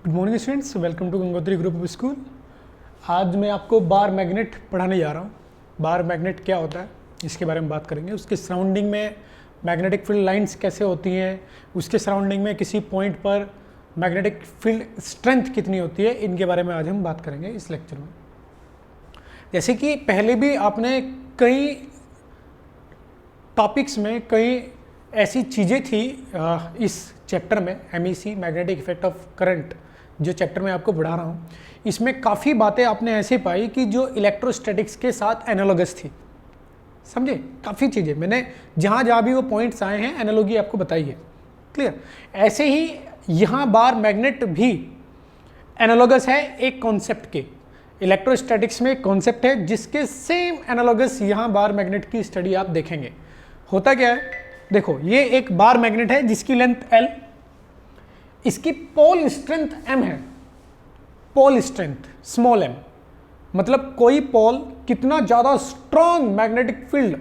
Good morning students, welcome to Gangotri group of school. आज मैं आपको बार मैग्नेट पढ़ाने जा रहा हूँ। बार मैग्नेट क्या होता है इसके बारे में बात करेंगे। उसके सराउंडिंग में मैग्नेटिक फील्ड लाइंस कैसे होती हैं, उसके सराउंडिंग में किसी पॉइंट पर मैग्नेटिक फील्ड स्ट्रेंथ कितनी होती है, इनके बारे में आज हम बात करेंगे इस लेक्चर में। जैसे कि पहले भी आपने कई टॉपिक्स में कई ऐसी चीज़ें थी इस चैप्टर में, MEC magnetic effect of current जो चैप्टर में आपको पढ़ा रहा हूँ, इसमें काफ़ी बातें आपने ऐसे पाई कि जो इलेक्ट्रोस्टैटिक्स के साथ एनालॉगस थी। समझे, काफ़ी चीज़ें मैंने जहाँ भी वो पॉइंट्स आए हैं एनालॉजी आपको बताई है। क्लियर। ऐसे ही यहाँ बार मैग्नेट भी एनालॉगस है एक कॉन्सेप्ट के। इलेक्ट्रोस्टैटिक्स में एक कॉन्सेप्ट है जिसके सेम एनालॉगस यहाँ बार मैग्नेट की स्टडी आप देखेंगे। होता क्या है, देखो ये एक बार मैग्नेट है जिसकी लेंथ L, इसकी पोल स्ट्रेंथ M है। पोल स्ट्रेंथ स्मॉल m, मतलब कोई पोल कितना ज़्यादा strong magnetic field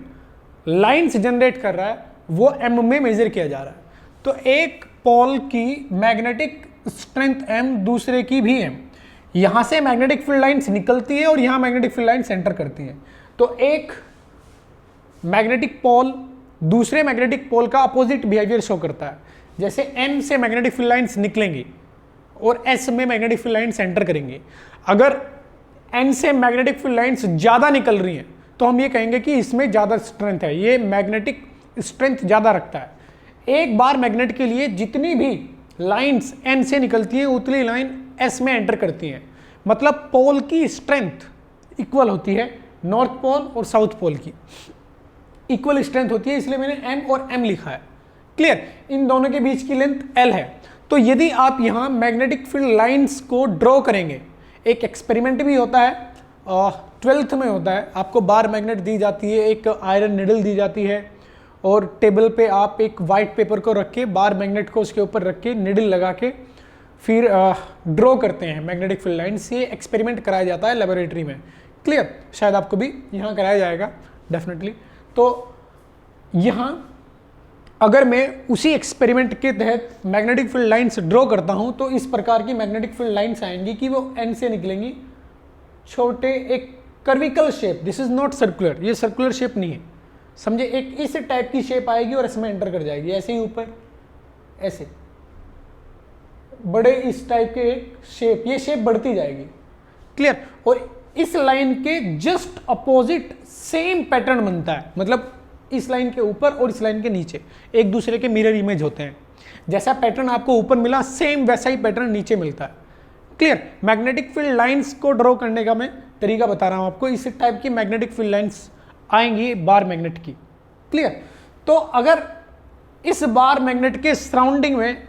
lines generate कर रहा है वो M में मेजर किया जा रहा है। तो एक पोल की मैग्नेटिक स्ट्रेंथ M, दूसरे की भी M। यहाँ से मैग्नेटिक फील्ड लाइंस निकलती है और यहाँ मैग्नेटिक फील्ड लाइंस एंटर करती हैं। तो एक मैग्नेटिक पोल दूसरे मैग्नेटिक पोल का अपोजिट बिहेवियर शो करता है। जैसे N से मैग्नेटिक फील्ड लाइंस निकलेंगी और S में मैग्नेटिक फील्ड लाइंस एंटर करेंगी। अगर N से मैग्नेटिक फील्ड लाइंस ज़्यादा निकल रही हैं तो हम ये कहेंगे कि इसमें ज़्यादा स्ट्रेंथ है, ये मैग्नेटिक स्ट्रेंथ ज़्यादा रखता है। एक बार मैग्नेट के लिए जितनी भी लाइंस N से निकलती हैं उतनी लाइन S में एंटर करती हैं। मतलब पोल की स्ट्रेंथ इक्वल होती है, नॉर्थ पोल और साउथ पोल की इक्वल स्ट्रेंथ होती है, इसलिए मैंने M और M लिखा है। क्लियर। इन दोनों के बीच की लेंथ L है। तो यदि आप यहाँ मैग्नेटिक फील्ड लाइंस को ड्रॉ करेंगे, एक एक्सपेरिमेंट भी होता है 12th में होता है, आपको बार मैग्नेट दी जाती है, एक आयरन निडल दी जाती है और टेबल पे आप एक वाइट पेपर को रख के बार मैग्नेट को उसके ऊपर रख के निडल लगा के फिर ड्रॉ करते हैं मैग्नेटिक फील्ड लाइंस। ये एक्सपेरिमेंट कराया जाता है लेबोरेटरी में। क्लियर। शायद आपको भी यहाँ कराया जाएगा डेफिनेटली। तो यहाँ अगर मैं उसी एक्सपेरिमेंट के तहत मैग्नेटिक फील्ड लाइंस ड्रॉ करता हूँ तो इस प्रकार की मैग्नेटिक फील्ड लाइंस आएंगी कि वो N से निकलेंगी, छोटे एक कर्विकल shape. This is not circular, ये सर्कुलर शेप नहीं है, समझे। एक इस टाइप की शेप आएगी और इसमें एंटर कर जाएगी, ऐसे ही ऊपर ऐसे बड़े इस टाइप के एक शेप, ये शेप बढ़ती जाएगी। क्लियर। और इस लाइन के जस्ट अपोजिट सेम पैटर्न बनता है, मतलब इस लाइन के ऊपर और इस लाइन के नीचे एक दूसरे के मिरर इमेज होते हैं। जैसा पैटर्न आपको ऊपर मिला सेम वैसा ही पैटर्न नीचे मिलता है। क्लियर। मैग्नेटिक फील्ड लाइंस को ड्रॉ करने का मैं तरीका बता रहा हूं आपको। इस टाइप की मैग्नेटिक फील्ड लाइंस आएंगी बार मैग्नेट की। क्लियर। तो अगर इस बार मैग्नेट के सराउंडिंग में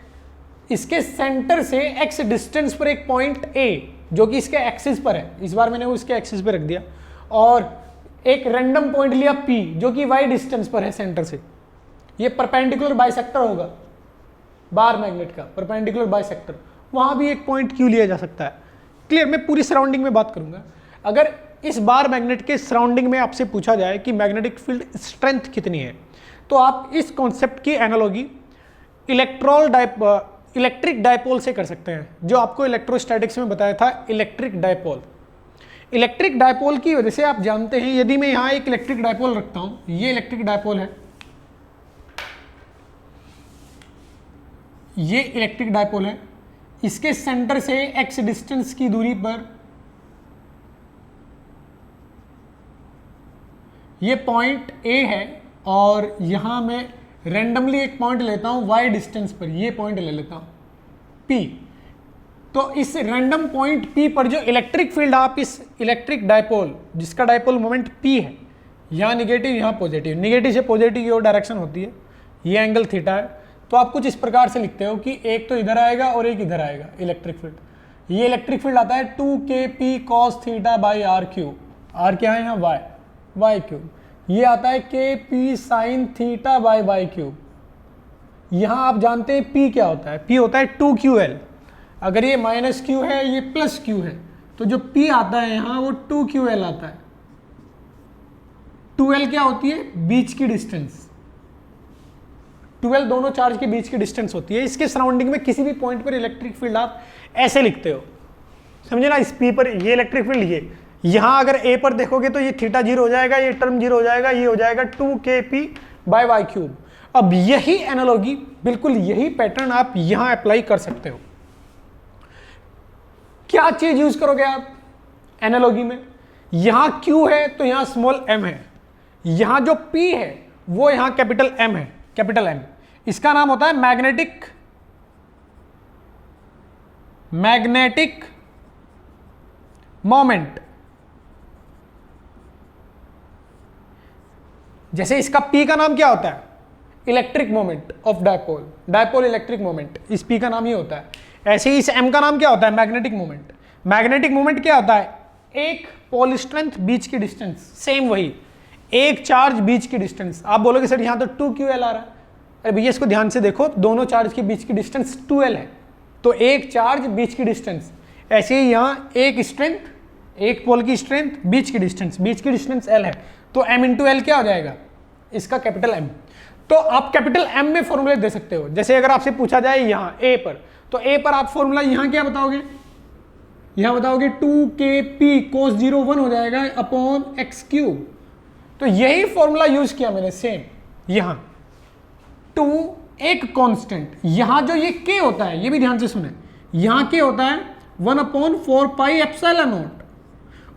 इसके सेंटर से x डिस्टेंस पर एक पॉइंट A जो कि इसके एक्सिस पर है, इस बार मैंने वो इसके एक्सिस पर रख दिया, और एक रैंडम पॉइंट लिया P जो कि y डिस्टेंस पर है सेंटर से, ये परपेंडिकुलर बाइसेक्टर होगा बार मैग्नेट का, परपेंडिकुलर बाइसेक्टर। वहां भी एक पॉइंट Q लिया जा सकता है। क्लियर। मैं पूरी सराउंडिंग में बात करूंगा। अगर इस बार मैग्नेट के सराउंडिंग में आपसे पूछा जाए कि मैग्नेटिक फील्ड स्ट्रेंथ कितनी है, तो आप इस कॉन्सेप्ट की एनालॉजी इलेक्ट्रिक डायपोल से कर सकते हैं, जो आपको इलेक्ट्रोस्टैटिक्स में बताया था, इलेक्ट्रिक डायपोल। इलेक्ट्रिक डायपोल की वजह से आप जानते हैं, यदि मैं यहां एक इलेक्ट्रिक डायपोल रखता हूं, ये इलेक्ट्रिक डायपोल है, ये इलेक्ट्रिक डायपोल है, इसके सेंटर से x डिस्टेंस की दूरी पर ये पॉइंट A है और यहां मैं रैंडमली एक पॉइंट लेता हूं y डिस्टेंस पर, ये पॉइंट ले लेता हूं P। तो इस रैंडम पॉइंट P पर जो इलेक्ट्रिक फील्ड, आप इस इलेक्ट्रिक डायपोल जिसका डायपोल मोमेंट P है, यहाँ निगेटिव यहाँ पॉजिटिव, निगेटिव से पॉजिटिव की ओर डायरेक्शन होती है, ये एंगल थीटा है। तो आप कुछ इस प्रकार से लिखते हो कि एक तो इधर आएगा और एक इधर आएगा इलेक्ट्रिक फील्ड। ये इलेक्ट्रिक फील्ड आता है 2kp cos theta by r cube, r क्या है यहाँ y क्यूब। ये आता है kp sine theta by y cube. यहाँ आप जानते हैं p क्या होता है, p होता है 2ql। अगर ये माइनस q है, ये प्लस q है, तो जो p आता है यहाँ वो 2ql आता है। 2l क्या होती है, बीच की डिस्टेंस, 12 दोनों चार्ज के बीच की डिस्टेंस होती है। इसके सराउंडिंग में किसी भी पॉइंट पर इलेक्ट्रिक फील्ड आप ऐसे लिखते हो, समझे ना। इस पी पर ये इलेक्ट्रिक फील्ड, ये यहां अगर ए पर देखोगे तो ये थीटा 0 हो जाएगा, ये टर्म 0 हो जाएगा, ये हो जाएगा 2kp/y³। अब यही एनालॉजी, बिल्कुल यही पैटर्न आप यहां अप्लाई कर सकते हो। क्या चीज यूज करोगे आप एनालॉजी में? यहां Q है तो यहां स्मॉल m है, यहां जो P है वो यहां कैपिटल M है, कैपिटल M। इसका नाम होता है मैग्नेटिक मोमेंट। जैसे इसका P का नाम क्या होता है? Electric moment of dipole, dipole electric moment, इस P का नाम ये होता है। ऐसे ही इस M का नाम क्या होता है? Magnetic moment. मैग्नेटिक मोमेंट क्या होता है? एक पोल स्ट्रेंथ बीच की डिस्टेंस, सेम वही, एक चार्ज बीच की डिस्टेंस। आप बोलोगे सर यहां तो 2ql आ रहा है, अरे भैया इसको ध्यान से देखो, दोनों चार्ज के बीच की डिस्टेंस 2l है, तो एक चार्ज बीच की डिस्टेंस। ऐसे ही यहां एक स्ट्रेंथ, एक पोल की स्ट्रेंथ, बीच की डिस्टेंस l है, तो m इंटू एल क्या हो जाएगा? इसका कैपिटल M। तो आप कैपिटल M में फॉर्मूले दे सकते हो। जैसे अगर आपसे पूछा जाए यहां A पर, तो A पर आप फॉर्मूला यहां क्या बताओगे? यहां बताओगे 2kp cos 0 1 हो जाएगा अपॉन x³। तो यही फॉर्मूला यूज किया मैंने सेम यहां। 2 एक कांस्टेंट, यहां जो ये k होता है, ये भी ध्यान से सुने, यहां k होता है 1/4πε0,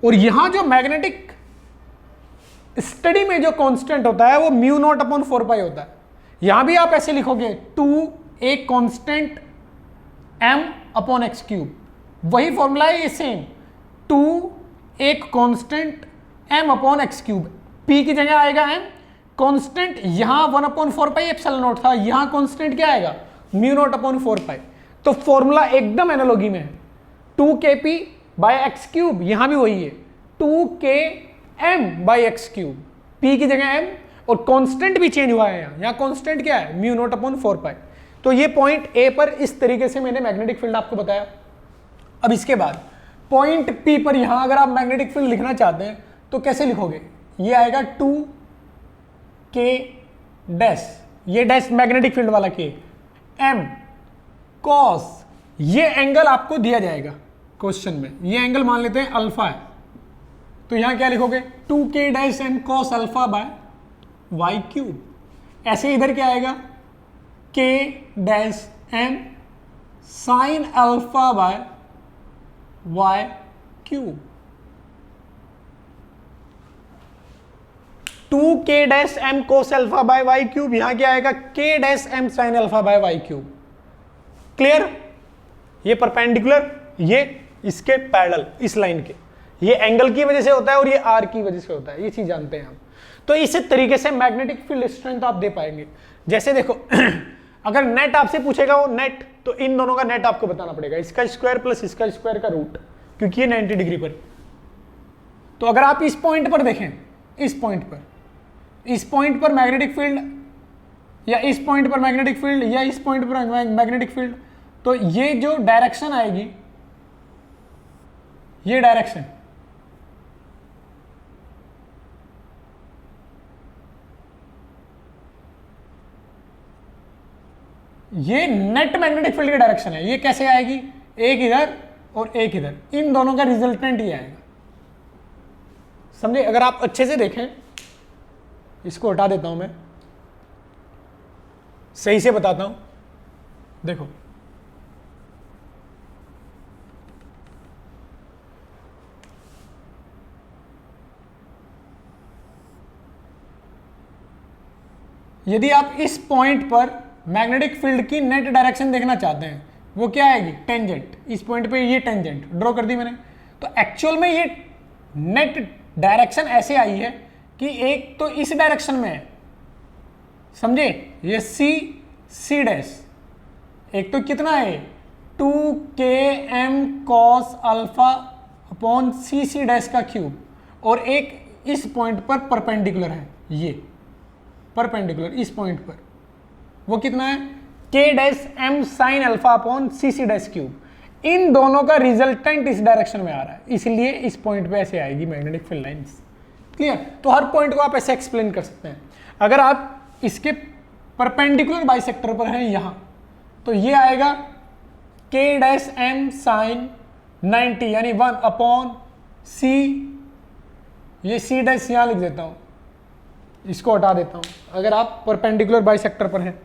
और यहां जो मैग्नेटिक स्टडी में जो कांस्टेंट होता है वो μ0/4π होता है। यहां भी आप ऐसे लिखोगे 2 एक कांस्टेंट m/x³, वही फॉर्मूला है ये सेम, 2 एक कांस्टेंट m/x³। p की जगह आएगा m, कांस्टेंट यहां 1/4πε0 था, यहां कांस्टेंट क्या आएगा? μ0/4π। तो फॉर्मूला एकदम एनालॉजी में है, 2kp/x³, यहां भी वही है 2km/x³, p की जगह m, और कांस्टेंट भी चेंज हुआ है यहां कांस्टेंट क्या है? μ0/4π। तो ये पॉइंट A पर इस तरीके से मैंने मैग्नेटिक फील्ड आपको बताया। अब इसके बाद पॉइंट P पर यहां अगर आप मैग्नेटिक फील्ड लिखना चाहते हैं तो कैसे लिखोगे? ये आएगा 2k डैश, ये डैश मैग्नेटिक फील्ड वाला k, m cos, ये एंगल आपको दिया जाएगा क्वेश्चन में, ये एंगल मान लेते हैं अल्फा है, तो यहां क्या लिखोगे? 2k dash m cos α/y³। ऐसे इधर क्या आएगा? k dash m sin α/y³। 2k dash m cos α/y³, यहां क्या आएगा? k dash m sin α/y³। Clear? ये परपेंडिकुलर, ये इसके पैरेलल, इस लाइन के, ये एंगल की वजह से होता है और ये आर की वजह से होता है, ये चीज जानते हैं हम। तो इस तरीके से मैग्नेटिक फील्ड स्ट्रेंथ आप दे पाएंगे। जैसे देखो अगर नेट आपसे पूछेगा वो नेट, तो इन दोनों का नेट आपको बताना पड़ेगा, इसका स्क्वायर प्लस इसका स्क्वायर का रूट, क्योंकि ये 90 डिग्री पर। तो अगर आप इस पॉइंट पर देखें, इस पॉइंट पर मैग्नेटिक फील्ड, या इस पॉइंट पर मैग्नेटिक फील्ड, या इस पॉइंट पर मैग्नेटिक फील्ड, तो ये जो डायरेक्शन आएगी, ये डायरेक्शन, ये नेट मैग्नेटिक फील्ड की डायरेक्शन है। ये कैसे आएगी? एक इधर और एक इधर, इन दोनों का रिजल्टेंट ये आएगा, समझे? अगर आप अच्छे से देखें, इसको हटा देता हूं मैं, सही से बताता हूं, देखो यदि आप इस पॉइंट पर मैग्नेटिक फील्ड की नेट डायरेक्शन देखना चाहते हैं, वो क्या आएगी? टेंजेंट। इस पॉइंट पे ये टेंजेंट ड्रॉ कर दी मैंने। तो एक्चुअल में ये नेट डायरेक्शन ऐसे आई है कि एक तो इस डायरेक्शन में है, समझे? ये सी डैश, एक तो कितना है 2km cos α/c डैश का क्यूब, और एक इस पॉइंट पर परपेंडिकुलर है, ये परपेंडिकुलर इस पॉइंट पर, वो कितना है? k dash m sin α/c dash cube. इन दोनों का रिजल्टेंट इस डायरेक्शन में आ रहा है, इसलिए इस पॉइंट पे ऐसे आएगी मैग्नेटिक फील्ड लाइंस। क्लियर? तो हर पॉइंट को आप ऐसे एक्सप्लेन कर सकते हैं। अगर आप इसके परपेंडिकुलर बाइसेक्टर पर है यहाँ, तो ये आएगा k डैश m साइन 90 यानी 1/c, ये c डैश यहाँ लिख देता हूँ, इसको हटा देता हूँ अगर आप परपेंडिकुलर बाइसेक्टर पर हैं।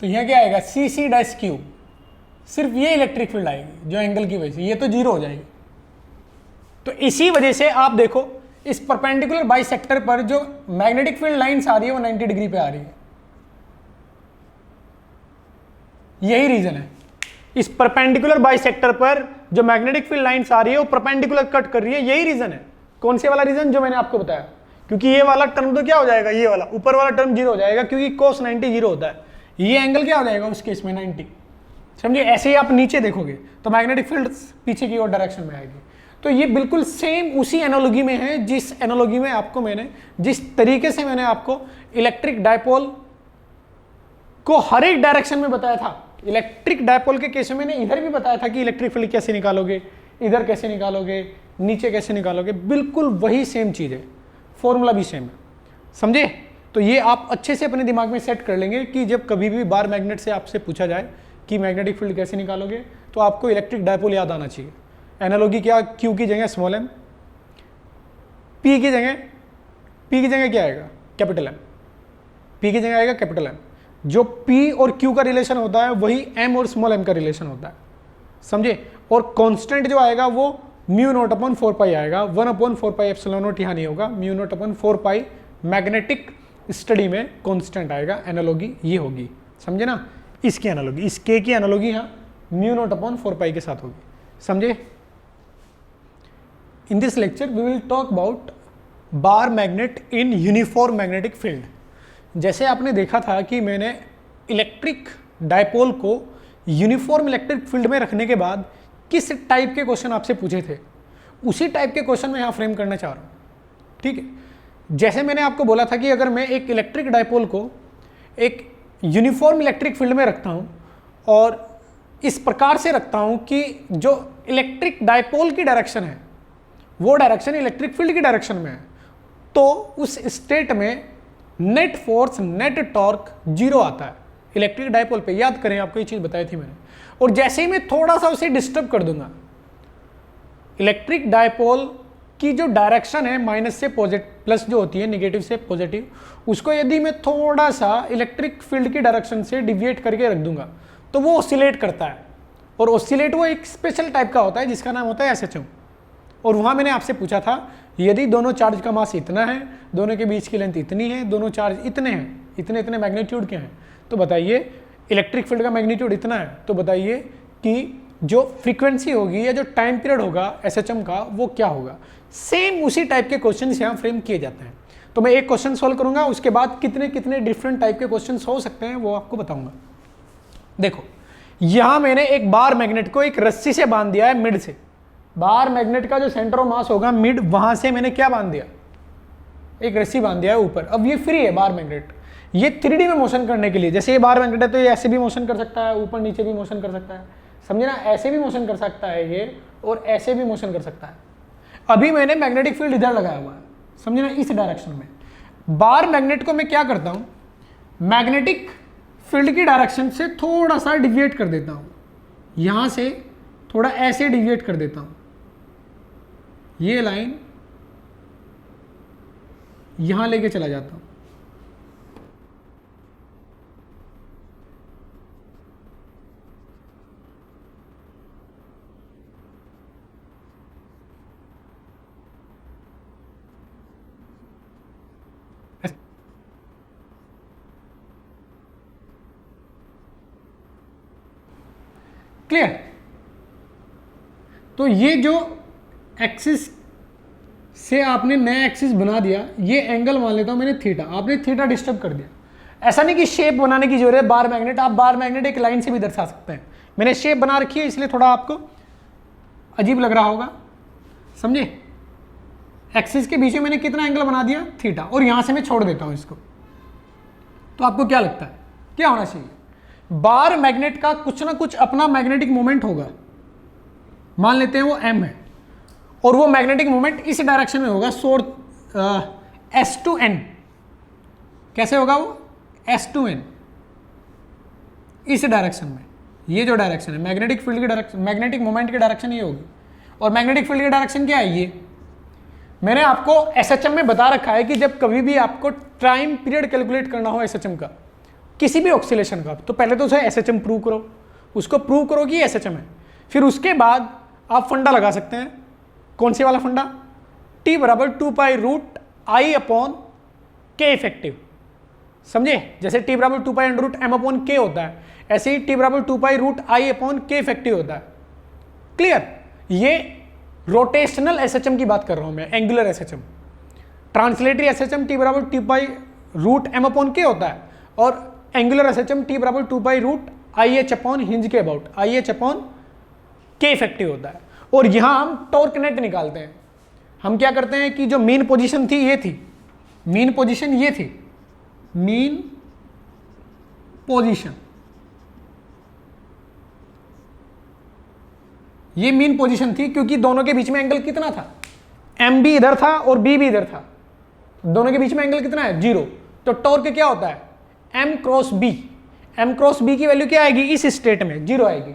तो यहाँ क्या आएगा सी सी डैश क्यू, सिर्फ ये इलेक्ट्रिक फील्ड आएगी जो एंगल की वजह से, ये तो जीरो हो जाएगी। तो इसी वजह से आप देखो इस परपेंडिकुलर बाइसेक्टर पर जो मैग्नेटिक फील्ड लाइंस आ रही है वो 90 डिग्री पे आ रही है, यही रीजन है। इस परपेंडिकुलर बाइसेक्टर पर जो मैग्नेटिक फील्ड लाइंस आ रही है वो परपेंडिकुलर कट कर रही है, यही रीजन है। कौन से वाला रीजन जो मैंने आपको बताया, क्योंकि ये वाला टर्म तो क्या हो जाएगा, ये वाला ऊपर वाला टर्म जीरो हो जाएगा क्योंकि cos 90 जीरो होता है, ये एंगल क्या हो जाएगा उस केस में 90, समझिए। ऐसे ही आप नीचे देखोगे तो मैग्नेटिक फील्ड पीछे की ओर डायरेक्शन में आएगी। तो ये बिल्कुल सेम उसी एनालॉजी में है जिस एनालॉजी में आपको मैंने, जिस तरीके से मैंने आपको इलेक्ट्रिक डायपोल को हर एक डायरेक्शन में बताया था। इलेक्ट्रिक डायपोल के केस में मैंने इधर भी बताया था कि इलेक्ट्रिक फील्ड कैसे निकालोगे, इधर कैसे निकालोगे, नीचे कैसे निकालोगे, बिल्कुल वही सेम चीज है, फॉर्मूला भी सेम है, समझे। तो ये आप अच्छे से अपने दिमाग में सेट कर लेंगे कि जब कभी भी बार मैग्नेट से आपसे पूछा जाए कि मैग्नेटिक फील्ड कैसे निकालोगे तो आपको इलेक्ट्रिक डायपोल याद आना चाहिए। एनालॉजी क्या, Q की जगह स्मॉल m, P की जगह क्या आएगा कैपिटल M, P की जगह आएगा कैपिटल M। जो P और Q का रिलेशन होता है वही M और स्मॉल m का रिलेशन होता है, समझे। और कांस्टेंट जो आएगा वो म्यू नॉट अपॉन 4 आएगा, 1/4 एप्सिलॉन नॉट यहाँ नहीं होगा, mu naught upon 4 magnetic study में कांस्टेंट आएगा। एनालॉजी ये होगी, समझे ना। इसकी एनालॉजी, इस K की एनालॉजी यहाँ म्यू नॉट अपॉन 4 के साथ होगी, समझे। In this lecture we will talk about bar magnet in uniform magnetic field। जैसे आपने देखा था कि मैंने इलेक्ट्रिक डायपोल को यूनिफॉर्म इलेक्ट्रिक फील्ड में रखने के बाद किस टाइप के क्वेश्चन आपसे पूछे थे, उसी टाइप के क्वेश्चन मैं यहाँ फ्रेम करना चाह रहा हूँ, ठीक है। जैसे मैंने आपको बोला था कि अगर मैं एक इलेक्ट्रिक डायपोल को एक यूनिफॉर्म इलेक्ट्रिक फील्ड में रखता हूँ और इस प्रकार से रखता हूँ कि जो इलेक्ट्रिक डायपोल की डायरेक्शन है वो डायरेक्शन इलेक्ट्रिक फील्ड की डायरेक्शन में है, तो उस स्टेट में net force, net torque zero आता है इलेक्ट्रिक डायपोल पे। याद करें, आपको ये चीज बताई थी मैंने। और जैसे ही मैं थोड़ा सा उसे डिस्टर्ब कर दूंगा, इलेक्ट्रिक डायपोल की जो डायरेक्शन है माइनस से पॉजिटिव, प्लस जो होती है नेगेटिव से पॉजिटिव, उसको यदि मैं थोड़ा सा इलेक्ट्रिक फील्ड की डायरेक्शन से डिविएट करके रख दूंगा तो वो ऑसिलेट करता है। और ऑसिलेट वो एक स्पेशल टाइप का होता है जिसका नाम होता है SHM। और वहाँ मैंने आपसे पूछा था यदि दोनों चार्ज का मास इतना है, दोनों के बीच की लेंथ इतनी है, दोनों चार्ज इतने हैं, इतने इतने मैग्नीट्यूड के हैं, तो बताइए इलेक्ट्रिक फील्ड का मैग्नीट्यूड इतना है, तो बताइए कि जो फ्रीक्वेंसी होगी या जो टाइम पीरियड होगा SHM का वो क्या होगा। सेम उसी टाइप के क्वेश्चन यहाँ फ्रेम किए जाते हैं। तो मैं एक क्वेश्चन सॉल्व करूंगा, उसके बाद कितने कितने डिफरेंट टाइप के क्वेश्चन हो सकते हैं वो आपको बताऊंगा। देखो, यहां मैंने एक बार मैग्नेट को एक रस्सी से बांध दिया है मिड से। बार मैग्नेट का जो सेंटर ऑफ मास होगा मिड, वहां से मैंने क्या बांध दिया, एक रस्सी बांध दिया है ऊपर। अब ये फ्री है बार मैग्नेट, ये 3D में मोशन करने के लिए। जैसे ये बार मैग्नेट है तो ये ऐसे भी मोशन कर सकता है, ऊपर नीचे भी मोशन कर सकता है, समझे ना। ऐसे भी मोशन कर सकता है ये, और ऐसे भी मोशन कर सकता है। अभी मैंने मैग्नेटिक फील्ड इधर लगाया हुआ है, समझे ना, इस डायरेक्शन में। बार मैग्नेट को मैं क्या करता हूं, मैग्नेटिक फील्ड की डायरेक्शन से थोड़ा सा डिविएट कर देता हूं, यहां से थोड़ा ऐसे डिविएट कर देता हूं, ये लाइन यहां लेके चला जाता हूं। क्लियर। तो ये जो एक्सिस से आपने नया एक्सिस बना दिया, ये एंगल मान लेता हूं मैंने थीटा, आपने थीटा डिस्टर्ब कर दिया। ऐसा नहीं कि शेप बनाने की जरूरत है बार मैग्नेट, आप बार मैग्नेट एक लाइन से भी दर्शा सकते हैं। मैंने शेप बना रखी है इसलिए थोड़ा आपको अजीब लग रहा होगा, समझे। एक्सिस के बीच में मैंने कितना एंगल बना दिया, थीटा, और यहां से मैं छोड़ देता हूं इसको, तो आपको क्या लगता है क्या होना चाहिए, बार मैग्नेट का कुछ ना कुछ अपना मैग्नेटिक मोमेंट होगा, मान लेते हैं वो m है, और वो मैग्नेटिक मोमेंट इस डायरेक्शन में होगा, S टू n, कैसे होगा वो, S टू n, इस डायरेक्शन में, ये जो डायरेक्शन है मैग्नेटिक फील्ड की डायरेक्शन, मैग्नेटिक मोमेंट की डायरेक्शन ये होगी, और मैग्नेटिक फील्ड की डायरेक्शन क्या है, ये मैंने आपको एसएचएम में बता रखा है कि जब कभी भी आपको टाइम पीरियड कैलकुलेट करना हो एसएचएम का, किसी भी ऑक्सीलेशन का, तो पहले तो उसे एसएचएम प्रूव करो, उसको प्रूव करो कि एसएचएम है, फिर उसके बाद आप फंडा लगा सकते हैं, कौन सी वाला फंडा, T बराबर 2π√I/K इफेक्टिव, समझे, जैसे T बराबर 2π√M/K होता है, ऐसे ही T बराबर 2π√I/K इफेक्टिव होता है, क्लियर। ये रोटेशनल एसएचएम की बात कर रहा हूं मैं, angular SHM. Translatory SHM T बराबर 2π√M/K होता है, और एंगुलर एसएचएम T बराबर 2π√IH/ हिंज के अबाउट IH/K इफेक्टिव होता है। और यहां हम टॉर्क नेट निकालते हैं, हम क्या करते हैं कि जो मीन पोजीशन थी ये थी, मीन पोजीशन ये थी, मीन पोजीशन, ये मीन पोजीशन थी क्योंकि दोनों के बीच में एंगल कितना था, एम भी इधर था और बी भी इधर था, दोनों के बीच में एंगल कितना है, 0। तो टॉर्क क्या होता है, m cross B, m cross B की वैल्यू क्या आएगी, इस स्टेट में 0 आएगी,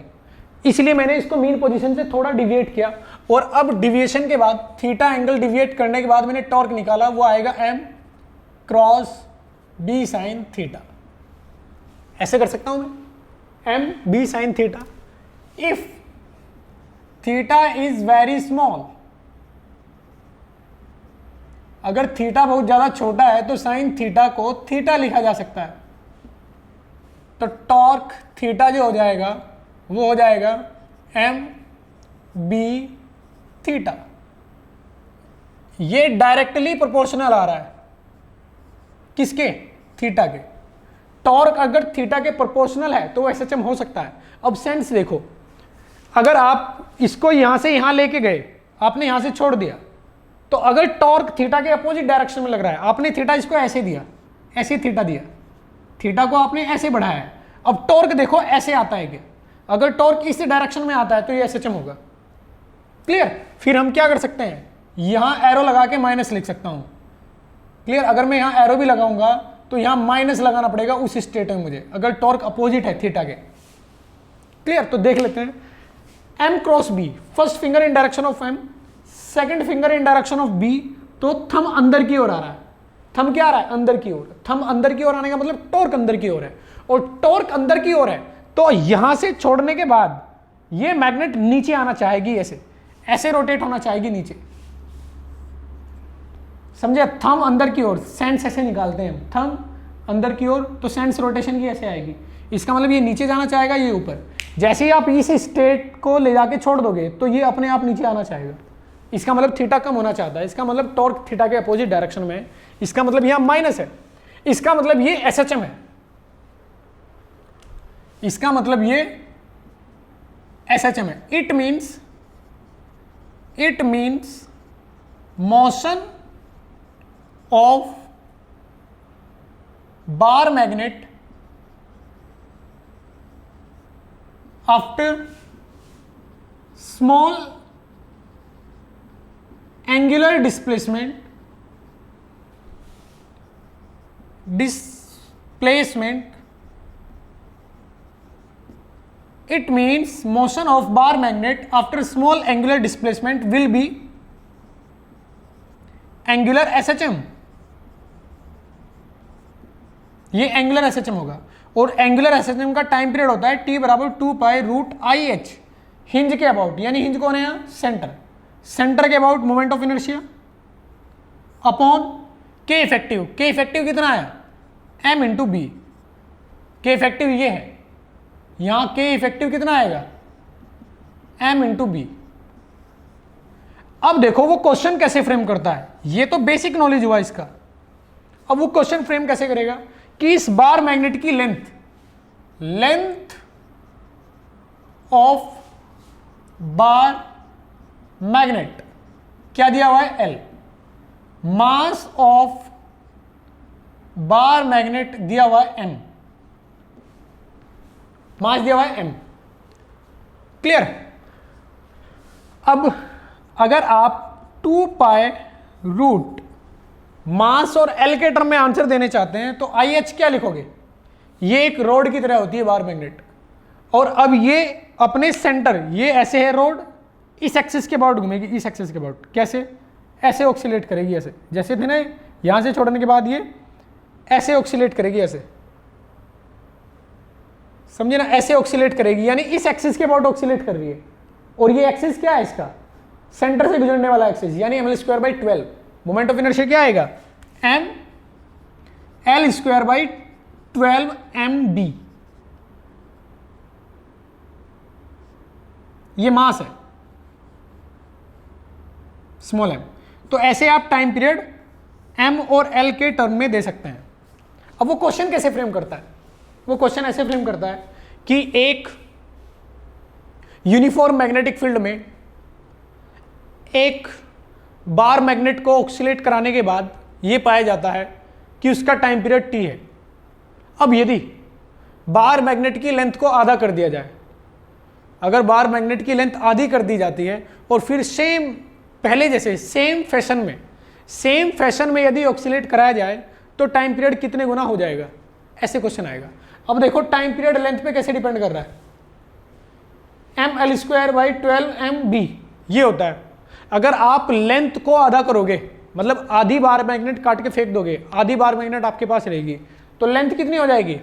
इसलिए मैंने इसको मीन पोजीशन से थोड़ा डिविएट किया, और अब डिविएशन के बाद थीटा एंगल डिविएट करने के बाद मैंने टॉर्क निकाला, वो आएगा m cross B sine theta, ऐसे कर सकता हूं मैं, m b sine theta, if theta is very small, अगर थीटा बहुत ज्यादा छोटा है तो साइन थीटा को थीटा लिखा जा सकता है, तो टॉर्क थीटा जो हो जाएगा वो हो जाएगा m b थीटा, ये डायरेक्टली प्रोपोर्शनल आ रहा है, किसके, थीटा के। टॉर्क अगर थीटा के प्रोपोर्शनल है तो एसएचएम हो सकता है। अब सेंस देखो, अगर आप इसको यहां से यहां लेके गए, आपने यहां से छोड़ दिया, तो अगर टॉर्क थीटा के अपोजिट डायरेक्शन में लग रहा है, आपने थीटा इसको ऐसे दिया, ऐसे थीटा दिया, थीटा को आपने ऐसे बढ़ाया है, अब टॉर्क देखो ऐसे आता है क्या, अगर टॉर्क इस डायरेक्शन में आता है तो ये एसएचएम होगा, क्लियर। फिर हम क्या कर सकते हैं, यहां एरो लगा के माइनस लिख सकता हूं, क्लियर। अगर मैं यहां एरो भी लगाऊंगा तो यहां माइनस लगाना पड़ेगा उस स्टेट में मुझे, अगर टॉर्क अपोजिट है थीटा के, क्लियर। तो देख लेते हैं, m cross b, first finger in direction of m, second finger in direction of b, तो थंब अंदर की ओर आ रहा है, थंब क्या आ रहा है, अंदर की ओर, थंब अंदर की ओर आने का मतलब टॉर्क अंदर की ओर है, और टॉर्क अंदर की ओर है, तो यहां से छोड़ने के बाद ये मैग्नेट नीचे आना चाहेगी, ऐसे ऐसे रोटेट होना चाहेगी नीचे, समझे, थंब अंदर की ओर, सेंस ऐसे निकालते हैं हम, थंब अंदर की ओर, तो सेंस रोटेशन की ऐसे आएगी, इसका मतलब ये नीचे जाना चाहेगा, ये ऊपर। जैसे ही आप इस स्टेट को ले जाके छोड़ दोगे तो ये अपने आप नीचे आना चाहेगा, इसका मतलब थीटा कम होना चाहता है, इसका मतलब टॉर्क थीटा के अपोजिट डायरेक्शन में, इसका मतलब यहां माइनस है, इसका मतलब ये एसएचएम है, इसका मतलब ये एसएचएम है। It means motion of bar magnet after small angular displacement it means motion of bar magnet after small angular displacement will be angular SHM, ये एंगुलर एसएचएम होगा, और एंगुलर एसएचएम का टाइम पीरियड होता है T बराबर 2π√IH, hinge के about, यानी hinge कौन है यहाँ, सेंटर, सेंटर के about moment of inertia upon K effective, K effective कितना है, m into B, K effective ये है, यहां K इफेक्टिव कितना आएगा, m इंटू बी। अब देखो वो क्वेश्चन कैसे फ्रेम करता है, ये तो बेसिक नॉलेज हुआ इसका। अब वो क्वेश्चन फ्रेम कैसे करेगा कि इस बार मैग्नेट की लेंथ ऑफ बार मैग्नेट क्या दिया हुआ है, L, mass of bar magnet दिया हुआ है M, मास दिया हुआ है m। क्लियर? अब अगर आप 2 पाई रूट मास और एल के टर्म में आंसर देने चाहते हैं तो आई एच क्या लिखोगे? ये एक रोड की तरह होती है बार मैग्नेट, और अब ये अपने सेंटर, ये ऐसे है रोड, इस एक्सिस के अबाउट घूमेगी, इस एक्सिस के अबाउट। कैसे? ऐसे ऑक्सीलेट करेगी, ऐसे जैसे थे ना, यहां से छोड़ने के बाद ये ऐसे ऑक्सीलेट करेगी, ऐसे, समझे ना, ऐसे ऑक्सीलेट करेगी, यानी इस एक्सिस के अबाउट ऑक्सीलेट कर रही है। और ये एक्सिस क्या है इसका? सेंटर से गुजरने वाला एक्सिस, यानी ml²/12। मोमेंट ऑफ इनर्शिया क्या आएगा? m l²/12 mb। ये मास है स्मॉल m। तो ऐसे आप टाइम पीरियड m और l के टर्म में दे सकते हैं। अब वो क्वेश्चन कैसे फ्रेम करता है? वो क्वेश्चन ऐसे फ्रेम करता है कि एक यूनिफॉर्म मैग्नेटिक फील्ड में एक बार मैग्नेट को ऑक्सीलेट कराने के बाद यह पाया जाता है कि उसका टाइम पीरियड t है। अब यदि बार मैग्नेट की लेंथ को आधा कर दिया जाए, अगर बार मैग्नेट की लेंथ आधी कर दी जाती है और फिर सेम पहले जैसे सेम फैशन में यदि ऑक्सीलेट कराया जाए तो टाइम पीरियड कितने गुना हो जाएगा? ऐसे क्वेश्चन आएगा। अब देखो टाइम पीरियड लेंथ पे कैसे डिपेंड कर रहा है, ml²/12 mb ये होता है। अगर आप लेंथ को आधा करोगे, मतलब आधी बार मैग्नेट काट के फेंक दोगे, आधी बार मैग्नेट आपके पास रहेगी, तो लेंथ कितनी हो जाएगी?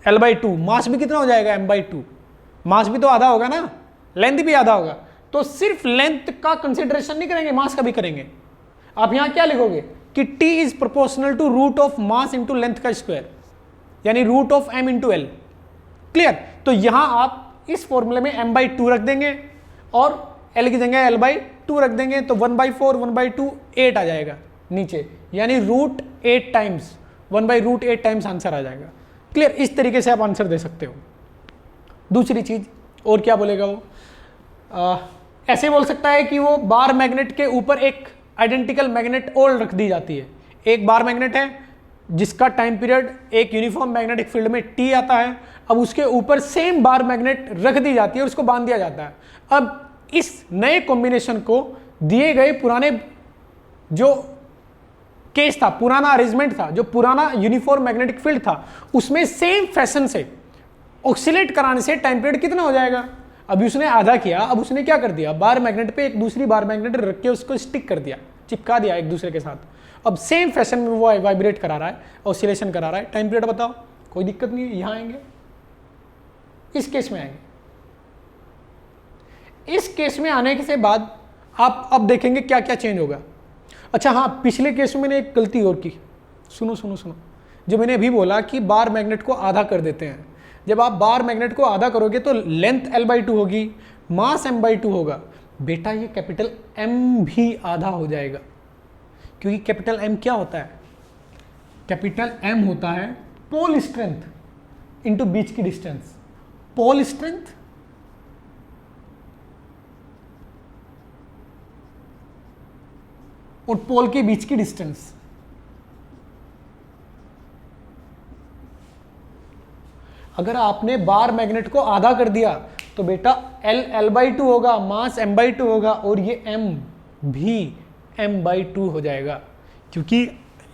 l/2। मास भी कितना हो जाएगा? m/2। मास भी तो आधा होगा ना, लेंथ भी आधा होगा। तो सिर्फ लेंथ का कंसिडरेशन नहीं करेंगे, मास का भी करेंगे। आप यहां क्या लिखोगे कि t is proportional to root of mass into length का स्क्वायर, यानी root of m into L. Clear? तो यहां आप इस फॉर्मूले में m/2 रख देंगे और l की जगह l/2 रख देंगे, तो 1/4 1/2 8 आ जाएगा नीचे, यानी √8 टाइम्स 1/√8 टाइम्स आंसर आ जाएगा। क्लियर? इस तरीके से आप आंसर दे सकते हो। दूसरी चीज और क्या बोलेगा वो, ऐसे बोल सकता है कि वो बार मैग्नेट के ऊपर एक आइडेंटिकल मैग्नेट और रख दी जाती है। एक बार मैग्नेट है जिसका टाइम पीरियड एक यूनिफॉर्म मैग्नेटिक फील्ड में t आता है, अब उसके ऊपर सेम बार मैग्नेट रख दी जाती है और उसको बांध दिया जाता है। अब इस नए कॉम्बिनेशन को दिए गए पुराने जो केस था, पुराना अरेंजमेंट था, जो पुराना यूनिफॉर्म मैग्नेटिक फील्ड था, उसमें सेम फैशन से ऑक्सीलेट कराने से टाइम पीरियड कितना हो जाएगा? अभी उसने आधा किया, अब उसने क्या कर दिया, बार मैग्नेट पे एक दूसरी बार मैग्नेट रख के उसको स्टिक कर दिया, चिपका दिया एक दूसरे के साथ। अब सेम फैशन में वो वाइब्रेट करा रहा है, ऑसिलेशन करा रहा है। टाइम पीरियड बताओ, कोई दिक्कत नहीं है। यहां आएंगे, इस केस में आएंगे। इस केस में आने के बाद आप अब देखेंगे क्या क्या चेंज होगा। अच्छा हाँ, पिछले केस में मैंने एक गलती और की, सुनो सुनो सुनो। जो मैंने अभी बोला कि बार मैग्नेट को आधा कर देते हैं, जब आप बार मैग्नेट को आधा करोगे तो लेंथ l/2 होगी, मास m/2 होगा। बेटा ये कैपिटल M भी आधा हो जाएगा, क्योंकि कैपिटल M क्या होता है? कैपिटल M होता है पोल स्ट्रेंथ इंटू बीच की डिस्टेंस। पोल स्ट्रेंथ और पोल के बीच की डिस्टेंस। अगर आपने बार मैग्नेट को आधा कर दिया तो बेटा l/2 होगा, मास m/2 होगा, और ये m भी m/2 हो जाएगा, क्योंकि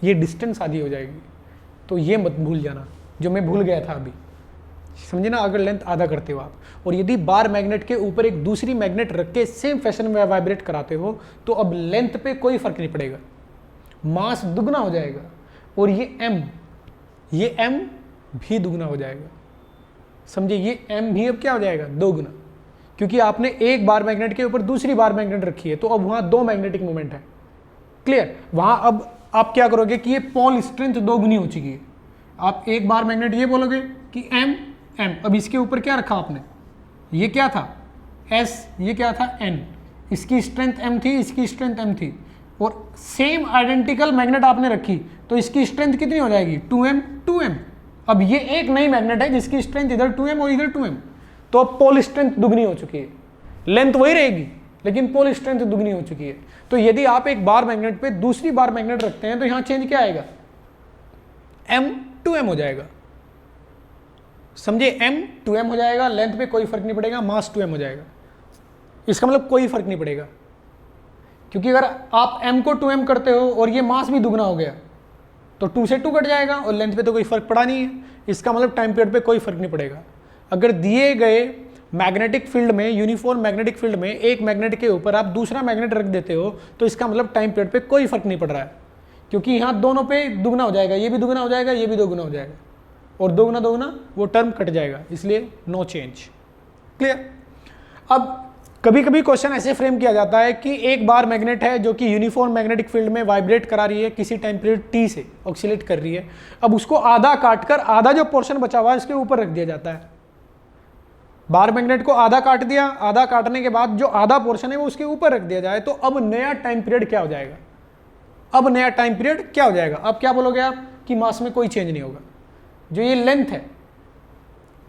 ये डिस्टेंस आधी हो जाएगी। तो ये मत भूल जाना, जो मैं भूल गया था अभी, समझे ना। अगर लेंथ आधा करते हो आप, और यदि बार मैग्नेट के ऊपर एक दूसरी मैग्नेट रख के सेम फैशन में वाइब्रेट कराते हो, तो अब लेंथ पे कोई फर्क नहीं पड़ेगा, मास दुगना हो जाएगा, और ये m भी दुगना हो जाएगा। समझे? ये m भी अब क्या हो जाएगा? 2 गुना, क्योंकि आपने एक बार मैग्नेट के ऊपर दूसरी बार मैग्नेट रखी है, तो अब वहां 2 मैग्नेटिक मोमेंट है। क्लियर? वहां अब आप क्या करोगे कि ये पोल स्ट्रेंथ 2 गुनी हो चुकी है। आप एक बार मैग्नेट ये बोलोगे कि m, अब इसके ऊपर क्या रखा आपने? ये क्या था? s, ये क्या था? n। इसकी स्ट्रेंथ m थी, इसकी स्ट्रेंथ m थी, और सेम आइडेंटिकल मैग्नेट आपने रखी, तो इसकी स्ट्रेंथ कितनी हो जाएगी? 2m 2m। अब ये एक नई मैग्नेट है जिसकी स्ट्रेंथ इधर 2m और इधर 2m, तो अब पोल स्ट्रेंथ दुगनी हो चुकी है। लेंथ वही रहेगी, लेकिन पोल स्ट्रेंथ दुगनी हो चुकी है। तो यदि आप एक बार मैग्नेट पे दूसरी बार मैग्नेट रखते हैं, तो यहां चेंज क्या आएगा? m 2m हो जाएगा। समझे, m 2m हो जाएगा, लेंथ पे कोई फर्क नहीं पड़ेगा, मास 2m हो जाएगा। इसका मतलब कोई फर्क नहीं पड़ेगा, क्योंकि अगर आप m को 2m करते हो और ये मास भी दुगना हो गया तो 2 से 2 कट जाएगा और लेंथ पे तो कोई फर्क पड़ा नहीं है। इसका मतलब टाइम पीरियड पे कोई फर्क नहीं पड़ेगा। अगर दिए गए मैग्नेटिक फील्ड में, यूनिफॉर्म मैग्नेटिक फील्ड में एक मैग्नेट के ऊपर आप दूसरा मैग्नेट रख देते हो तो इसका मतलब टाइम पीरियड पे कोई फर्क नहीं पड़ रहा है, क्योंकि यहाँ दोनों पे दुगना हो जाएगा, ये भी दुगना हो जाएगा, ये भी दुगना हो जाएगा, और दोगुना दोगुना वो टर्म कट जाएगा, इसलिए नो चेंज। क्लियर। अब कभी कभी क्वेश्चन ऐसे फ्रेम किया जाता है कि एक बार मैग्नेट है जो कि यूनिफॉर्म मैग्नेटिक फील्ड में वाइब्रेट करा रही है, किसी टाइम पीरियड t से ऑक्सीलेट कर रही है। अब उसको आधा काट कर आधा जो पोर्शन बचा हुआ है उसके ऊपर रख दिया जाता है। बार मैग्नेट को आधा काट दिया, आधा काटने के बाद जो आधा पोर्शन है वो उसके ऊपर रख दिया जाए, तो अब नया टाइम पीरियड क्या हो जाएगा? अब नया टाइम पीरियड क्या हो जाएगा? अब क्या बोलोगे आप कि मास में कोई चेंज नहीं होगा। जो ये लेंथ है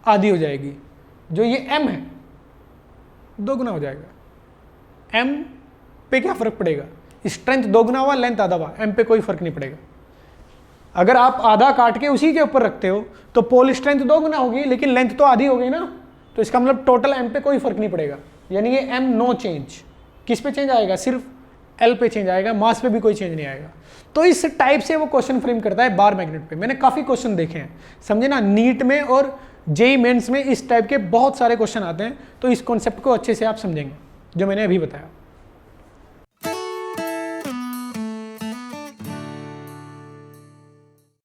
आधी हो जाएगी, जो ये m है दोगुना हो जाएगा। m पे क्या फर्क पड़ेगा? स्ट्रेंथ दोगुना हुआ, लेंथ आधा हुआ, m पे कोई फर्क नहीं पड़ेगा। अगर आप आधा काट के उसी के ऊपर रखते हो तो पोल स्ट्रेंथ दोगुना होगी, लेकिन लेंथ तो आधी हो गई ना, तो इसका मतलब टोटल m पे कोई फर्क नहीं पड़ेगा, यानी ये m नो चेंज। किस पे चेंज आएगा? सिर्फ L पे चेंज आएगा, मास पे भी कोई चेंज नहीं आएगा। तो इस टाइप से वो क्वेश्चन फ्रेम करता है बार मैग्नेट पे। मैंने काफी क्वेश्चन देखे हैं, समझे ना, नीट में और जेईई मेंस में इस टाइप के बहुत सारे क्वेश्चन आते हैं, तो इस कॉन्सेप्ट को अच्छे से आप समझेंगे जो मैंने अभी बताया।